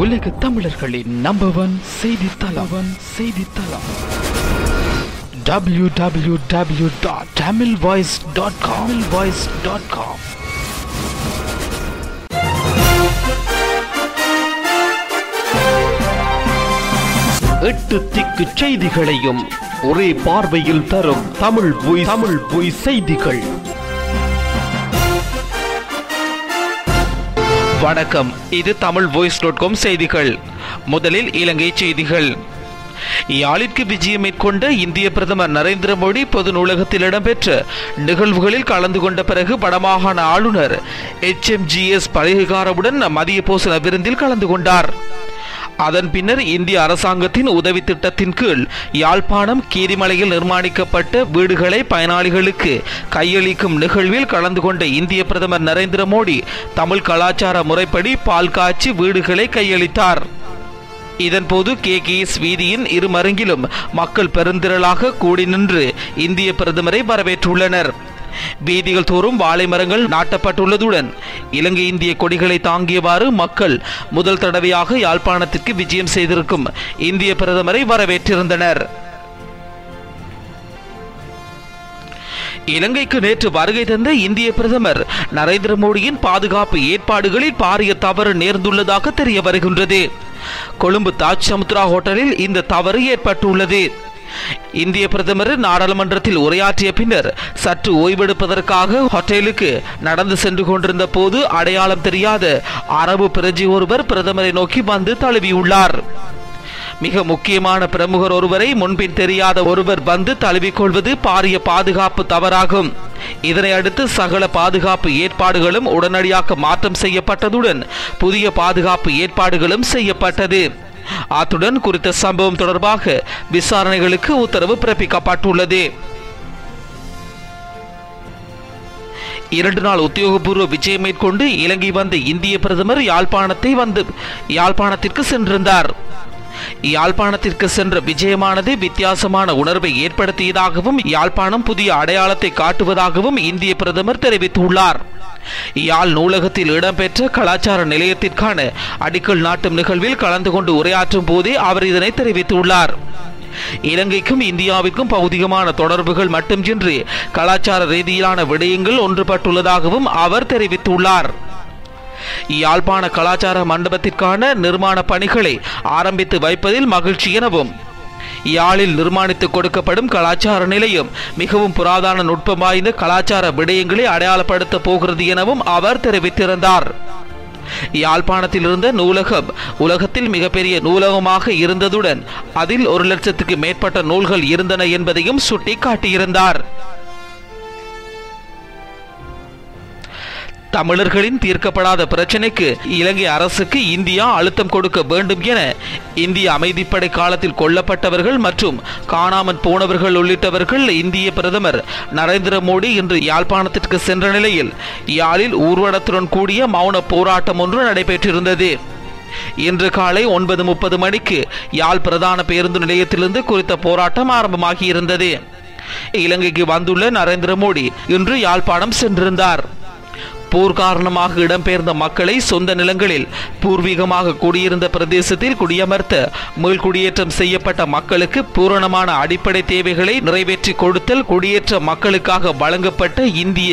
உலக தமிழர்களின் number 1 செய்தித்தளம் www.tamilvoice.com. எட்டு திக்கு செய்திகளையும் ஒரே பார்வையில் தரும் தமிழ் வாய்ஸ் செய்திகள். வணக்கம், இது tamilvoice.com செய்திகள். முதலில் இலங்கை செய்திகள். யாழிற்கு விஜயம் மேற்கொண்ட இந்திய பிரதமர் நரேந்திர மோடி பொது நூலகத்தில் இடம்பெற்ற நிகழ்வுகளில் கலந்து கொண்ட பிறகு வடமாகாண ஆளுநர் HMGS பரிகாரவுடன் மதிய போசன விருந்தில் கலந்து கொண்டார். அதன் பின்னர் இந்திய அரசாங்கத்தின் உதவி திட்டத்தின் கீழ் யாழ்ப்பாணம் கீரிமலையில் நிர்மாணிக்கப்பட்ட வீடுகளை பயனாளிகளுக்கு கையளிக்கும் நிகழ்வில் கலந்து கொண்ட இந்திய பிரதமர் நரேந்திர மோடி தமிழ் கலாச்சார முறைப்படி பால் காய்ச்சி வீடுகளை கையளித்தார். இதன்போது KKS வீதியின் இருமருங்கிலும் மக்கள் பெருந்திரளாக கூடி நின்று இந்திய பிரதமரை வரவேற்றுள்ளனர். வீதிகள் தோறும் வாழை மரங்கள் நாட்டப்பட்டுள்ளதுடன் இலங்கை இந்திய கொடிகளை தாங்கியவாறு மக்கள் முதல் தடவையாக யாழ்ப்பாணத்திற்கு விஜயம் செய்திருக்கும் இந்திய பிரதமரை வரவேற்றிருந்தனர். இலங்கைக்கு நேற்று வருகை தந்த இந்திய பிரதமர் நரேந்திர மோடியின் பாதுகாப்பு ஏற்பாடுகளில் பாரிய தவறு நேர்ந்துள்ளதாக தெரிய வருகின்றது. கொழும்பு தாஜ் சமுத்ரா ஹோட்டலில் இந்த தவறு ஏற்பட்டுள்ளது. இந்திய பிரதமர் நாடாளுமன்றத்தில் உரையாற்றிய பின்னர் சற்று ஓய்வெடுப்பதற்காக ஹோட்டலுக்கு நடந்து சென்று கொண்டிருந்த போது அடையாளம் தெரியாத அரபு பிரஜை ஒருவர் பிரதமரை நோக்கி வந்து தழுவியுள்ளார். மிக முக்கியமான பிரமுகர் ஒருவரை முன்பின் தெரியாத ஒருவர் வந்து தழுவிக்கொள்வது பாரிய பாதுகாப்பு தவறாகும். இதனை அடுத்து சகல பாதுகாப்பு ஏற்பாடுகளும் உடனடியாக மாற்றம் செய்யப்பட்டதுடன் புதிய பாதுகாப்பு ஏற்பாடுகளும் செய்யப்பட்டது. அத்துடன் குறித்த சம்பவம் தொடர்பாக விசாரணைகளுக்கு உத்தரவு பிறப்பிக்கப்பட்டுள்ளது. 2 நாள் உத்தியோகபூர்வ விஜயம் மேற்கொண்டு இலங்கை வந்த இந்திய பிரதமர் யாழ்ப்பாணத்திற்கு சென்றிருந்தார். யாழ்ப்பாணத்திற்கு சென்ற விஜயமானது வித்தியாசமான உணர்வை ஏற்படுத்தியதாகவும் யாழ்ப்பாணம் புதிய அடையாளத்தை காட்டுவதாகவும் இந்திய பிரதமர் தெரிவித்துள்ளார். யாழ் நூலகத்தில் இடம்பெற்ற கலாச்சார நிலையத்திற்கான அடிக்கல் நாட்டும் நிகழ்வில் கலந்து கொண்டு உரையாற்றும் போதே அவர் இதனை தெரிவித்துள்ளார். இலங்கைக்கும் இந்தியாவிற்கும் பௌதிகமான தொடர்புகள் மட்டுமின்றி கலாச்சார ரீதியிலான விடயங்கள் ஒன்றுபட்டுள்ளதாகவும் அவர் தெரிவித்துள்ளார். யாழ்ப்பாண கலாச்சார மண்டபத்திற்கான நிர்மாண பணிகளை ஆரம்பித்து வைப்பதில் மகிழ்ச்சி எனவும் யாழில் நிர்மாணித்து கொடுக்கப்படும் கலாச்சார நிலையம் மிகவும் புராதன நுட்பம் வாய்ந்த கலாச்சார விடயங்களை அடையாளப்படுத்த போகிறது எனவும் அவர் தெரிவித்திருந்தார். யாழ்ப்பாணத்தில் இருந்த நூலகம் உலகத்தில் மிகப்பெரிய நூலகமாக இருந்ததுடன் அதில் 1 லட்சத்துக்கு மேற்பட்ட நூல்கள் இருந்தன என்பதையும் சுட்டிக்காட்டியிருந்தார். தமிழர்களின் தீர்க்கப்படாத பிரச்சினைக்கு இலங்கை அரசுக்கு இந்தியா அழுத்தம் கொடுக்க வேண்டும் என இந்திய அமைதிப்படை காலத்தில் கொல்லப்பட்டவர்கள் மற்றும் காணாமல் போனவர்கள் உள்ளிட்டவர்கள் இந்திய பிரதமர் நரேந்திர மோடி இன்று யாழ்ப்பாணத்திற்கு சென்ற நிலையில் யாழில் ஊர்வலத்துடன் கூடிய மௌன போராட்டம் ஒன்று நடைபெற்றிருந்தது. இன்று காலை 9:30 மணிக்கு யாழ் பிரதான பேருந்து நிலையத்திலிருந்து குறித்த போராட்டம் ஆரம்பமாகியிருந்தது. இலங்கைக்கு வந்துள்ள நரேந்திர மோடி இன்று யாழ்ப்பாணம் சென்றிருந்தார். போர் காரணமாக இடம்பெயர்ந்த மக்களை சொந்த நிலங்களில் பூர்வீகமாக குடியிருந்த பிரதேசத்தில் குடியமர்த்த மீள்குடியேற்றம் செய்யப்பட்ட மக்களுக்கு பூரணமான அடிப்படை தேவைகளை நிறைவேற்றி கொடுத்தல், குடியேற்ற மக்களுக்காக வழங்கப்பட்ட இந்திய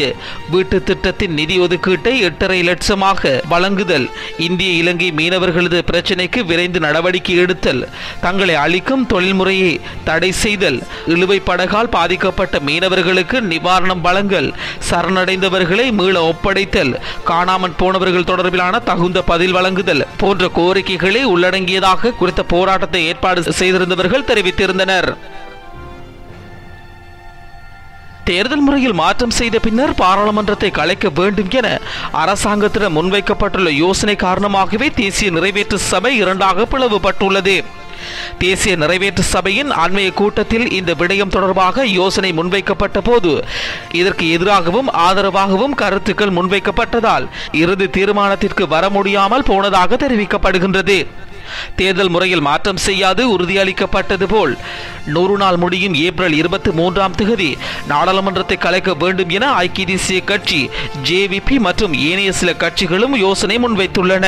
வீட்டு திட்டத்தின் நிதி ஒதுக்கீட்டை 8.5 லட்சமாக வழங்குதல், இந்திய இலங்கை மீனவர்களது பிரச்சினைக்கு விரைந்து நடவடிக்கை எடுத்தல், தங்களை அளிக்கும் தொழில்முறையை தடை செய்தல், இழுவை படகால் பாதிக்கப்பட்ட மீனவர்களுக்கு நிவாரணம் வழங்கல், சரணடைந்தவர்களை மீள ஒப்படை, காணாமல் போனவர்கள் தொடர்பிலான தகுந்த பதில் வழங்குதல் போன்ற கோரிக்கைகளை உள்ளடங்கியதாக குறித்த போராட்டத்தை ஏற்பாடு செய்திருந்தவர்கள் தெரிவித்திருந்தனர். தேர்தல் முறையில் மாற்றம் செய்த பின்னர் பாராளுமன்றத்தை கலைக்க வேண்டும் என அரசாங்கத்திடம் முன்வைக்கப்பட்டுள்ள யோசனை காரணமாகவே தேசிய நிறைவேற்று சபை 2ஆக பிளவுபட்டுள்ளது. தேசிய நிறைவேற்று சபையின் அண்மைய கூட்டத்தில் இந்த விடயம் தொடர்பாக யோசனை முன்வைக்கப்பட்ட போது இதற்கு எதிராகவும் ஆதரவாகவும் கருத்துக்கள் முன்வைக்கப்பட்டதால் இறுதி தீர்மானத்திற்கு வர முடியாமல் போனதாக தெரிவிக்கப்படுகின்றது. தேர்தல் முறையில் மாற்றம் செய்யாது உறுதியளிக்கப்பட்டது போல் 100 நாள் முடியும் ஏப்ரல் 23ஆம் தேதி நாடாளுமன்றத்தை கலைக்க வேண்டும் என ஐக்கிய தேசிய கட்சி, JVP மற்றும் ஏனைய சில கட்சிகளும் யோசனை முன்வைத்துள்ளன.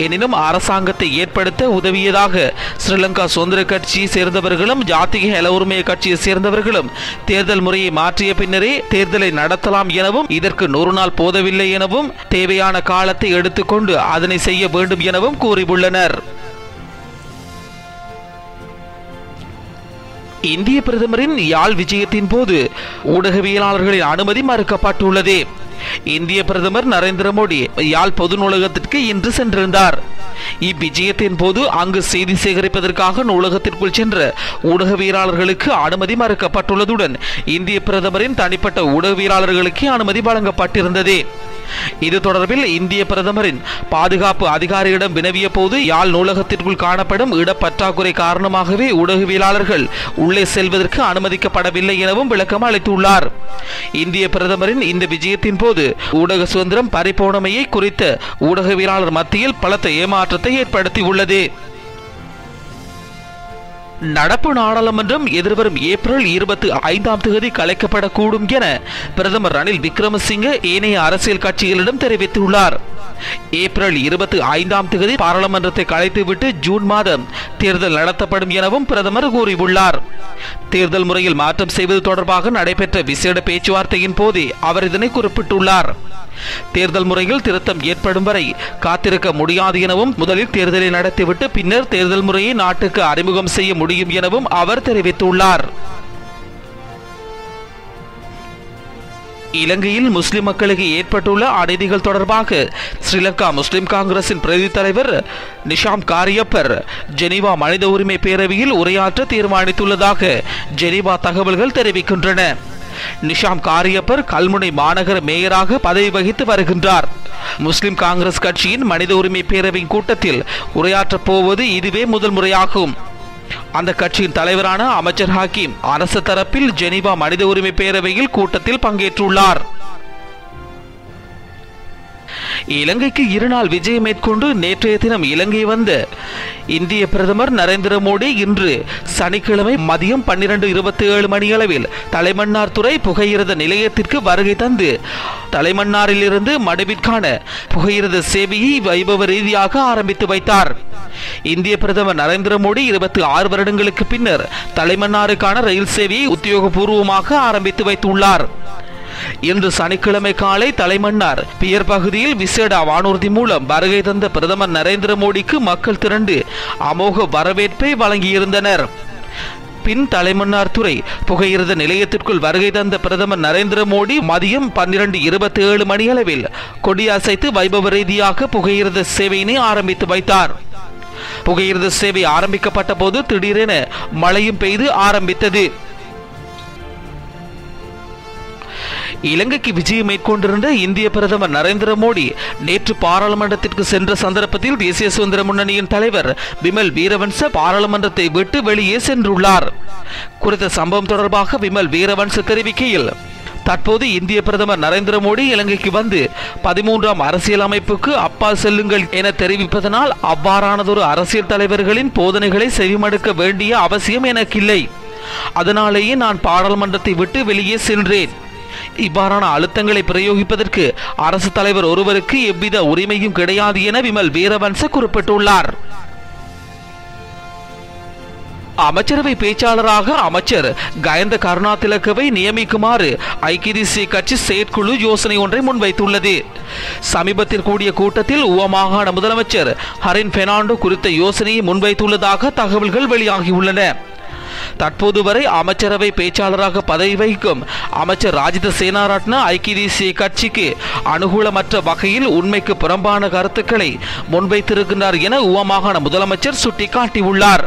எனினும் அரசாங்கத்தை ஏற்படுத்த உதவியதாக ஸ்ரீலங்கா சுதந்திர கட்சியை சேர்ந்தவர்களும் ஜாதிக ஹெல உரிமை கட்சியை சேர்ந்தவர்களும் தேர்தல் முறையை மாற்றிய பின்னரே தேர்தலை நடத்தலாம் எனவும் இதற்கு 100 நாள் போதவில்லை எனவும் தேவையான காலத்தை எடுத்துக்கொண்டு அதனை செய்ய வேண்டும் எனவும் கூறியுள்ளனர். இந்திய பிரதமரின் யாழ் விஜயத்தின் போது ஊடகவியலாளர்களின் அனுமதி மறுக்கப்பட்டுள்ளது. இந்திய பிரதமர் நரேந்திர மோடி யாழ் பொது நூலகத்திற்கு இன்று சென்றிருந்தார். இவ்விஜயத்தின் போது அங்கு செய்தி சேகரிப்பதற்காக நூலகத்திற்குள் சென்ற ஊடகவியலாளர்களுக்கு அனுமதி மறுக்கப்பட்டுள்ளதுடன் இந்திய பிரதமரின் தனிப்பட்ட ஊடகவியலாளர்களுக்கு அனுமதி வழங்கப்பட்டிருந்தது. இது தொடர்பில் இந்திய பிரதமரின் பாதுகாப்பு அதிகாரியிடம் வினவிய போது யாழ் நூலகத்திற்குள் காணப்படும் இடப்பற்றாக்குறை காரணமாகவே ஊடகவியலாளர்கள் உள்ளே செல்வதற்கு அனுமதிக்கப்படவில்லை எனவும் விளக்கம் அளித்துள்ளார். இந்திய பிரதமரின் இந்த விஜயத்தின் போது ஊடக சுதந்திரம் பறிபோனமையை குறித்த ஊடகவியலாளர் மத்தியில் பலத்த ஏமாற்றத்தை ஏற்படுத்தியுள்ளது. நடப்பு நாடாளுமன்றம் எதிர்வரும் ஏப்ரல் 25 கலைக்கப்படக்கூடும் என பிரதமர் ரணில் விக்ரமசிங்கே ஏனைய அரசியல் கட்சிகளிடம் தெரிவித்துள்ளார். ஏப்ரல் 25 பாராளுமன்றத்தை கலைத்துவிட்டு ஜூன் மாதம் தேர்தல் நடத்தப்படும் எனவும் பிரதமர் கூறியுள்ளார். தேர்தல் முறையில் மாற்றம் செய்வது தொடர்பாக நடைபெற்ற விசேட பேச்சுவார்த்தையின் போதே அவர் இதனை குறிப்பிட்டுள்ளார். தேர்தல் முறையில் திருத்தம் ஏற்படும் வரை காத்திருக்க முடியாது எனவும் முதலில் தேர்தலை நடத்திவிட்டு பின்னர் தேர்தல் முறையை நாட்டுக்கு அறிமுகம் செய்ய முடியும் எனவும் அவர் தெரிவித்துள்ளார். இலங்கையில் முஸ்லிம் மக்களுக்கு ஏற்பட்டுள்ள அநீதிகள் தொடர்பாக ஸ்ரீலங்கா முஸ்லிம் காங்கிரசின் பிரதி தலைவர் நிஷாம் காரியப்பர் ஜெனீவா மனித உரிமை பேரவையில் உரையாற்ற தீர்மானித்துள்ளதாக ஜெனீவா தகவல்கள் தெரிவிக்கின்றன. நிஷாம் காரியப்பர் கல்முனை மாநகர மேயராக பதவி வகித்து வருகின்றார். முஸ்லிம் காங்கிரஸ் கட்சியின் மனித உரிமை பேரவையின் கூட்டத்தில் உரையாற்றப் போவது இதுவே முதல் முறையாகும். அந்த கட்சியின் தலைவரான அமைச்சர் ஹக்கீம் அரசு தரப்பில் ஜெனீவா மனித உரிமை பேரவையில் கூட்டத்தில் பங்கேற்றுள்ளார். இலங்கைக்கு 2 நாள் விஜயம் மேற்கொண்டு நேற்றைய தினம் இலங்கை வந்த இந்திய பிரதமர் நரேந்திர மோடி இன்று சனிக்கிழமை மதியம் 12:27 மணியளவில் தலைமன்னார் துறை புகையிரத நிலையத்திற்கு வருகை தந்து தலைமன்னாரிலிருந்து மடுவிற்கான புகையிரத சேவையை வைபவ ரீதியாக ஆரம்பித்து வைத்தார். இந்திய பிரதமர் நரேந்திர மோடி 26 வருடங்களுக்கு பின்னர் தலைமன்னாருக்கான ரயில் சேவையை உத்தியோகபூர்வமாக ஆரம்பித்து வைத்துள்ளார். இன்று சனிக்கிழமை காலை தலைமன்னார் பியர் பகுதியில் விசேட வானூர்தி மூலம் வருகை தந்த பிரதமர் நரேந்திர மோடிக்கு மக்கள் திரண்டு அமோக வரவேற்பை வழங்கியிருந்தனர். பின் தலைமன்னார் துறை புகையிரத நிலையத்திற்குள் வருகை தந்த பிரதமர் நரேந்திர மோடி மதியம் 12:27 மணியளவில் கொடியசைத்து வைபவ ரீதியாக புகையிரத சேவையினை ஆரம்பித்து வைத்தார். புகையிரத சேவை ஆரம்பிக்கப்பட்ட போது திடீரென மழையும் பெய்து ஆரம்பித்தது. இலங்கைக்கு விஜயம் மேற்கொண்டிருந்த இந்திய பிரதமர் நரேந்திர மோடி நேற்று பாராளுமன்றத்திற்கு சென்ற சந்தர்ப்பத்தில் தேசிய சுதந்திர முன்னணியின் தலைவர் விமல் வீரவன்ச பாராளுமன்றத்தை விட்டு வெளியே சென்றுள்ளார். குறித்த சம்பவம் தொடர்பாக விமல் வீரவன்ச தெரிவிக்கையில், தற்போது இந்திய பிரதமர் நரேந்திர மோடி இலங்கைக்கு வந்து 13ஆம் அரசியல் அமைப்புக்கு அப்பால் செல்லுங்கள் என தெரிவிப்பதனால் அவ்வாறானதொரு அரசியல் தலைவர்களின் போதனைகளை செவிமடுக்க வேண்டிய அவசியம் எனக்கில்லை. அதனாலேயே நான் பாராளுமன்றத்தை விட்டு வெளியே சென்றேன். இவ்வாறான அழுத்தங்களை பிரயோகிப்பதற்கு அரசு தலைவர் ஒருவருக்கு எவ்வித உரிமையும் கிடையாது என விமல் வீரவன்ச குறிப்பிட்டுள்ளார். அமைச்சரவை பேச்சாளராக அமைச்சர் கயந்த கருணாதிலக்கவை நியமிக்குமாறு ஐக்கிய தேசிய கட்சி செயற்குழு யோசனை ஒன்றை முன்வைத்துள்ளது. சமீபத்தில் கூடிய கூட்டத்தில் மாகாண முதலமைச்சர் ஹரின் பெர்னாண்டோ குறித்த யோசனையை முன்வைத்துள்ளதாக தகவல்கள் வெளியாகியுள்ளன. தற்போது வரை அமைச்சரவை பேச்சாளராக பதவி வகிக்கும் அமைச்சர் ராஜித சேனாரட்ன ஐக்கிய தேசிய கட்சிக்கு அனுகூலமற்ற வகையில் உண்மைக்கு புறம்பான கருத்துக்களை முன்வைத்திருக்கின்றார் என மாகாண முதலமைச்சர் சுட்டிக்காட்டியுள்ளார்.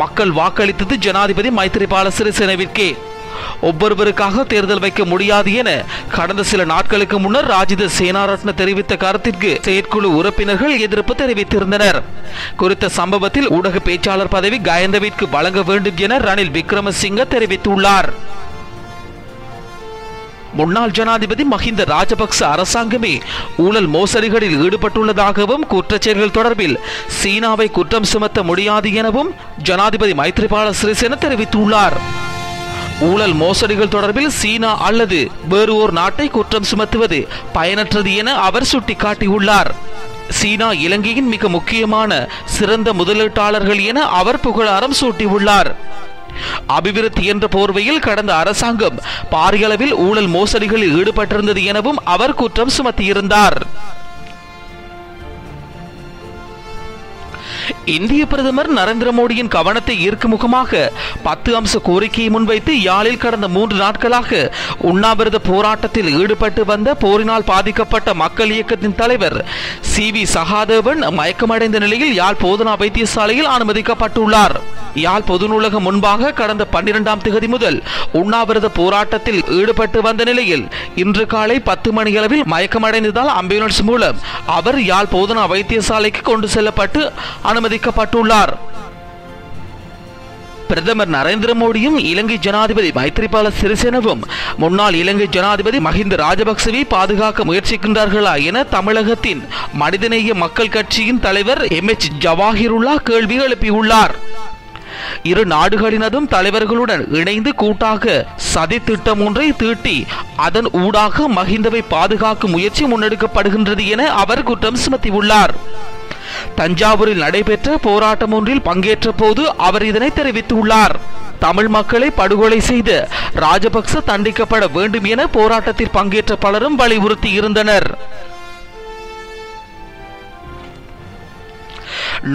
மக்கள் வாக்களித்தது ஜனாதிபதி மைத்திரிபால சிறிசேனவிற்கே. ஒவ்வொருவருக்காக தேர்தல் வைக்க முடியாது என கடந்த சில நாட்களுக்கு முன்னர் ராஜித சேனாரட்ன தெரிவித்த கருத்திற்கு செயற்குழு உறுப்பினர்கள் எதிர்ப்பு தெரிவித்திருந்தனர். குறித்த சம்பவத்தில் ஊடக பேச்சாளர் பதவி கயந்தவிற்கு வழங்க வேண்டும் என ரணில் விக்ரமசிங்கே தெரிவித்துள்ளார். முன்னாள் ஜனாதிபதி மஹிந்த ராஜபக்ச அரசாங்கமே ஊழல் மோசடிகளில் ஈடுபட்டுள்ளதாகவும் குற்றச்செயல்கள் தொடர்பில் சீனாவை குற்றம் சுமத்த முடியாது எனவும் ஜனாதிபதி மைத்திரிபால சிறிசேன தெரிவித்துள்ளார். ஊழல் மோசடிகள் தொடர்பில் சீனா அல்லது வேறு ஒரு நாட்டை குற்றம் சுமத்துவது பயனற்றது என அவர் சுட்டிக்காட்டியுள்ளார். சீனா இலங்கையின் மிக முக்கியமான சிறந்த முதலீட்டாளர்கள் என அவர் புகழாரம் சூட்டியுள்ளார். அபிவிருத்தி என்ற போர்வையில் கடந்த அரசாங்கம் பாரிய அளவில் ஊழல் மோசடிகளில் ஈடுபட்டிருந்தது எனவும் அவர் குற்றம் சுமத்தியிருந்தார். இந்திய பிரதமர் நரேந்திர மோடியின் கவனத்தை ஈர்க்கும் முகமாக 10 அம்ச கோரிக்கையை முன்வைத்து யாழில் கடந்த 3 நாட்களாக உண்ணாவிரத போராட்டத்தில் ஈடுபட்டு வந்த போரினால் பாதிக்கப்பட்ட மக்கள் இயக்கத்தின் தலைவர் CV சகாதேவன் மயக்கமடைந்த நிலையில் யாழ் போதனா வைத்தியசாலையில் அனுமதிக்கப்பட்டுள்ளார். யாழ் பொது நூலகம் முன்பாக கடந்த 12ஆம் திகதி முதல் உண்ணாவிரத போராட்டத்தில் ஈடுபட்டு வந்த நிலையில் இன்று காலை 10 மணியளவில் மயக்கமடைந்ததால் ஆம்புலன்ஸ் மூலம் அவர் யாழ் போதனா வைத்தியசாலைக்கு கொண்டு செல்லப்பட்டு அனுமதிக்கப்பட்டுள்ளார். பிரதமர் நரேந்திர மோடியும் இலங்கை ஜனாதிபதி மைத்ரிபால சிறிசேனவும் முன்னாள் இலங்கை ஜனாதிபதி மஹிந்த ராஜபக்சவை பாதுகாக்க முயற்சிக்கின்றார்களா என தமிழகத்தின் மனிதநேய மக்கள் கட்சியின் தலைவர் MH ஜவாஹிருல்லா கேள்வி எழுப்பியுள்ளார். இரு நாடுகளினதும் தலைவர்களுடன் இணைந்து கூட்டாக சதி திட்டம் ஒன்றை தீட்டி அதன் ஊடாக மஹிந்தவை பாதுகாக்கும் முயற்சி முன்னெடுக்கப்படுகின்றது என அவர் குற்றம் சுமத்தியுள்ளார். தஞ்சாவூரில் நடைபெற்ற போராட்டம் ஒன்றில் பங்கேற்ற போது அவர் இதனை தெரிவித்துள்ளார். தமிழ் மக்களை படுகொலை செய்து ராஜபக்ச தண்டிக்கப்பட வேண்டும் என போராட்டத்தில் பங்கேற்ற பலரும் வலியுறுத்தி இருந்தனர்.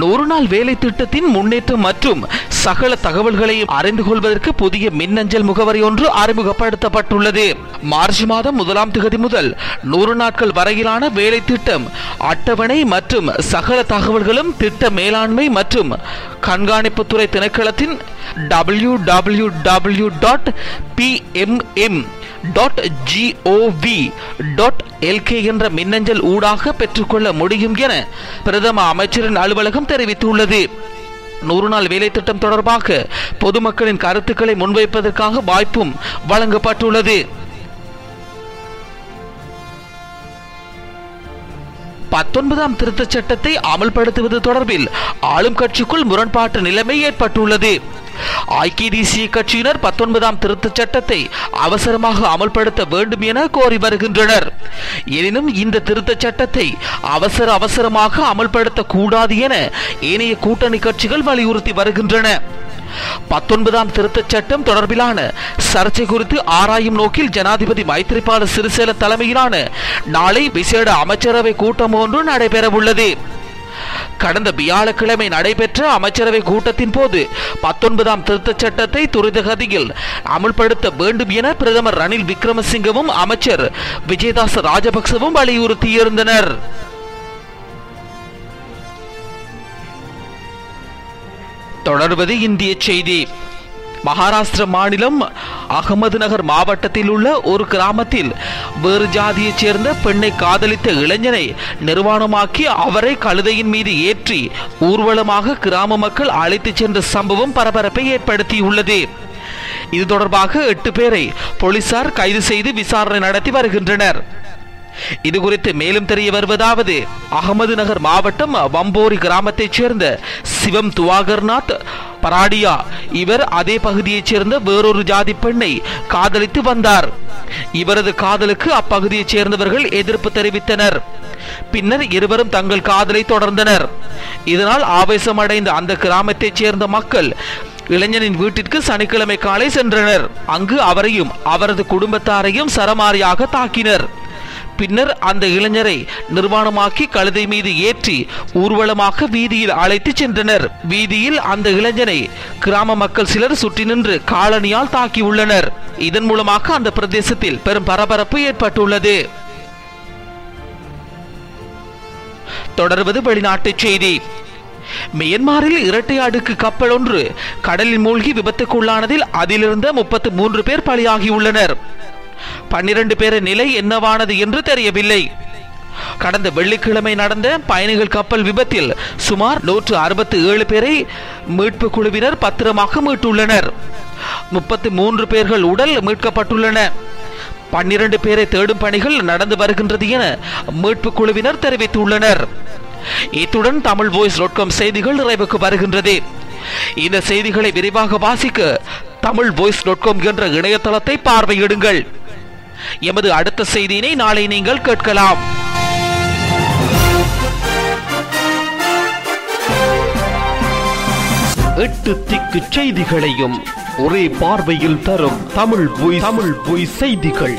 100 நாள் வேலை திட்டத்தின் முன்னேற்றம் மற்றும் சகல தகவல்களையும் அறிந்து கொள்வதற்கு புதிய மின்னஞ்சல் முகவரி ஒன்று அறிமுகப்படுத்தப்பட்டுள்ளது. மார்ச் மாதம் 1ஆம் திகதி முதல் 100 நாட்கள் வரையிலான வேலை திட்டம் அட்டவணை மற்றும் சகல தகவல்களும் திட்ட மேலாண்மை மற்றும் கண்காணிப்புத்துறை திணைக்களத்தின் www.pmm.gov.lk என்ற மின்னஞ்சல் ஊடாக பெற்றுக்கொள்ள முடியும் என பிரதம அமைச்சரின் அலுவலகம் தெரிவித்துள்ளது. 100 நாள் வேலை திட்டம் தொடர்பாக பொதுமக்களின் கருத்துக்களை முன்வைப்பதற்காக வாய்ப்பும் வழங்கப்பட்டுள்ளது. 19ஆம் திருத்தச் சட்டத்தை அமல்படுத்துவது தொடர்பில் ஆளும் கட்சிக்குள் முரண்பாட்டு நிலைமை ஏற்பட்டுள்ளது. ஐக்கிய தேசிய கட்சியினர் 19ஆம் திருத்தச் சட்டத்தை அவசரமாக அமல்படுத்த வேண்டும் என கோரி வருகின்றனர். எனினும் இந்த திருத்தச் சட்டத்தை அவசரமாக அமல்படுத்த கூடாது என ஏனைய கூட்டணி கட்சிகள் வலியுறுத்தி வருகின்றன. 19ஆம் திருத்தச் சட்டம் தொடர்பிலான சர்ச்சை குறித்து ஆராயும் நோக்கில் ஜனாதிபதி மைத்ரிபால சிறிசேன தலைமையிலான நாளை விசேட அமைச்சரவை கூட்டம் ஒன்று நடைபெறவுள்ளது. கடந்த வியாழக்கிழமை நடைபெற்ற அமைச்சரவை கூட்டத்தின் போது 19ஆம் திருத்தச் சட்டத்தை துரிதகதியில் அமுல்படுத்த வேண்டும் என பிரதமர் ரணில் விக்ரமசிங்கவும் அமைச்சர் விஜயதாச ராஜபக்சவும் வலியுறுத்தியிருந்தனர். தொடர்வது இந்திய செய்தி. மகாராஷ்டிர மாநிலம் அகமது நகர் மாவட்டத்தில் உள்ள ஒரு கிராமத்தில் வேறு ஜாதியைச் சேர்ந்த பெண்ணை காதலித்த இளைஞனை நிர்வாணமாக்கி அவரை கழுதையின் மீது ஏற்றி ஊர்வலமாக கிராம மக்கள் அழைத்துச் சென்ற சம்பவம் பரபரப்பை ஏற்படுத்தியுள்ளது. இது தொடர்பாக 8 பேரை போலீசார் கைது செய்து விசாரணை நடத்தி வருகின்றனர். இது குறித்து மேலும் தெரிய வருவதாவது, அகமது நகர் மாவட்டம் வம்போரி கிராமத்தைச் சேர்ந்த சிவம் துவாகர்நாத் பராடியா இவர் அதே பகுதியைச் சேர்ந்த வேறொரு ஜாதி பெண்ணை காதலித்து வந்தார். இவரது காதலுக்கு அப்பகுதியைச் சேர்ந்தவர்கள் எதிர்ப்பு தெரிவித்தனர். பின்னர் இருவரும் தங்கள் காதலை தொடர்ந்தனர். இதனால் ஆவேசமடைந்த அந்த கிராமத்தைச் சேர்ந்த மக்கள் இளைஞனின் வீட்டிற்கு சனிக்கிழமை காலை சென்றனர். அங்கு அவரையும் அவரது குடும்பத்தாரையும் சரமாரியாக தாக்கினர். பின்னர் அந்த இளைஞரை நிர்வாணமாக்கி கழுதை மீது ஏற்றி ஊர்வலமாக வீதியில் அழைத்து சென்றனர். வீதியில் அந்த இளைஞனை கிராம மக்கள் சிலர் சுற்றி நின்று காலணியால் தாக்கியுள்ளனர். இதன் மூலமாக அந்த பிரதேசத்தில் பெரும் பரபரப்பு ஏற்பட்டுள்ளது. தொடர்வது வெளிநாட்டு செய்தி. மியன்மாரில் இரட்டை அடுக்கு கப்பல் ஒன்று கடலில் மூழ்கி விபத்துக்குள்ளானதில் அதிலிருந்த 33 பேர் பலியாகியுள்ளனர். 12 பேரின் நிலை என்னவானது என்று தெரியவில்லை. கடந்த வெள்ளிக்கிழமை நடந்த பயணிகள் கப்பல் விபத்தில் சுமார் 167 பேரை மீட்பு குழுவினர் பத்திரமாக மீட்டுள்ளனர். 33 பேர்கள் உடல் மீட்கப்பட்டுள்ளன. 12 பேரை தேடும் பணிகள் நடந்து வருகின்றது என மீட்பு குழுவினர் தெரிவித்துள்ளனர். இத்துடன் tamilvoice.com செய்திகள் நிறைவுக்கு வருகின்றது. இந்த செய்திகளை விரிவாக வாசிக்க tamilvoice.com என்ற இணையதளத்தை பார்வையிடுங்கள். எமது அடுத்த செய்தியினை நாளை நீங்கள் கேட்கலாம். 8 திக்கு செய்திகளையும் ஒரே பார்வையில் தரும் தமிழ் பொய் செய்திகள்.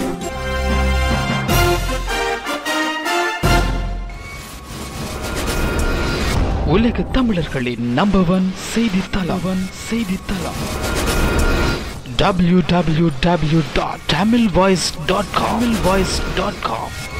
உலக தமிழர்களின் நம்பர் 1 செய்தித்தளம் www.tamilvoice.com